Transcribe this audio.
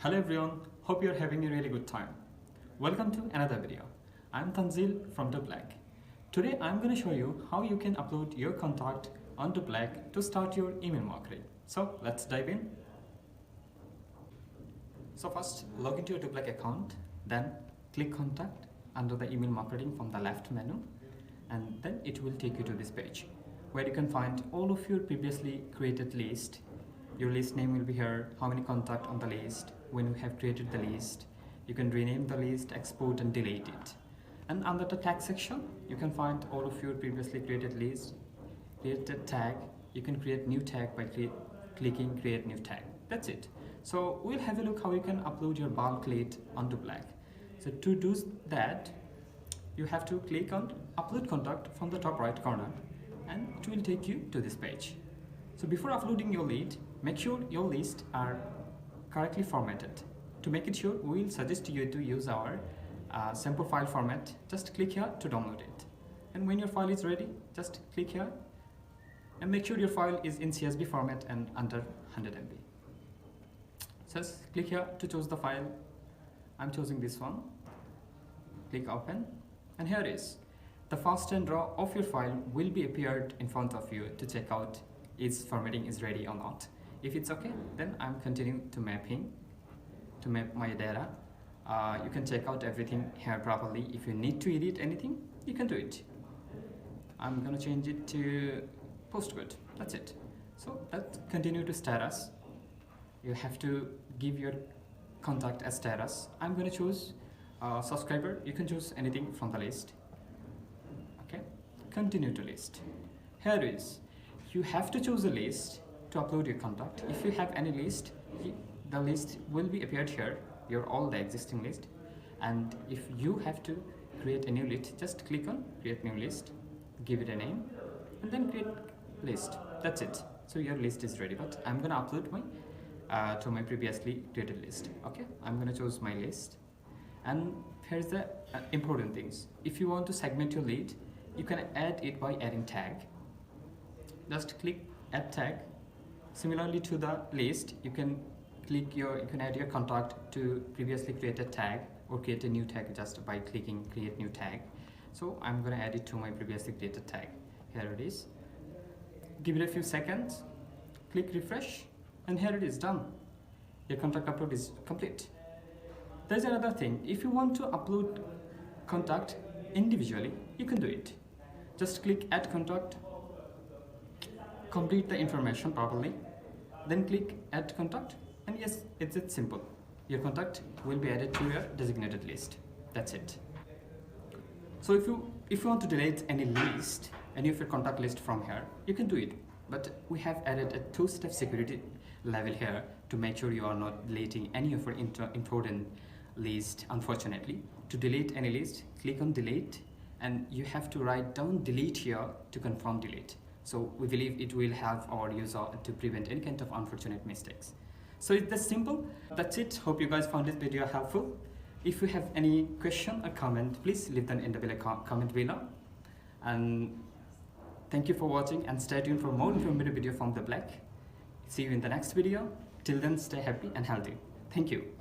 Hello everyone, hope you're having a really good time. Welcome to another video. I'm Tanzil from Doplac. Today I'm going to show you how you can upload your contact on Doplac to start your email marketing. So let's dive in. So first log into your Doplac account, then click contact under the email marketing from the left menu, and then it will take you to this page where you can find all of your previously created list. Your list name will be here, how many contacts on the list, when you have created the list. You can rename the list, export and delete it. And under the tag section, you can find all of your previously created list, created tag. You can create new tag by clicking create new tag. That's it. So we'll have a look how you can upload your bulk lead onto Doplac. So to do that, you have to click on upload contact from the top right corner, and it will take you to this page. So before uploading your lead, make sure your lists are correctly formatted. To make it sure, we will suggest you to use our sample file format. Just click here to download it. And when your file is ready, just click here and make sure your file is in CSV format and under 100 MB. Just click here to choose the file. I'm choosing this one. Click open, and here it is. The first 10 row of your file will be appeared in front of you to check out its formatting is ready or not. If it's okay, then I'm continuing to map my data. You can check out everything here properly. If you need to edit anything, you can do it. I'm gonna change it to postcode. That's it. So let's continue to status. You have to give your contact as status. I'm gonna choose subscriber. You can choose anything from the list. Okay, continue to list. Here it is. You have to choose a list to upload your contact. If you have any list, the list will be appeared here, all the existing list. And if you have to create a new list, just click on create new list, give it a name, and then create list. That's it. So your list is ready. But I'm gonna upload my to my previously created list. Okay, I'm gonna choose my list. And here's the important things. If you want to segment your lead, you can add it by adding tag. Just click add tag. Similarly to the list, you can add your contact to previously created tag or create a new tag just by clicking create new tag. So I'm going to add it to my previously created tag. Here it is. Give it a few seconds, click refresh, and here it is done. Your contact upload is complete. There's another thing. If you want to upload contact individually, you can do it. Just click add contact, complete the information properly, then click add contact, and yes, it's that simple. Your contact will be added to your designated list. That's it. So if you want to delete any list, any of your contact list from here, you can do it. But we have added a two-step security level here to make sure you are not deleting any of your important list. Unfortunately, to delete any list, click on delete, and you have to write down delete here to confirm delete. So we believe it will help our user to prevent any kind of unfortunate mistakes. So it's that simple. That's it. Hope you guys found this video helpful. If you have any question or comment, please leave them in the comment below. And thank you for watching, and stay tuned for more informative video from Doplac. See you in the next video. Till then, stay happy and healthy. Thank you.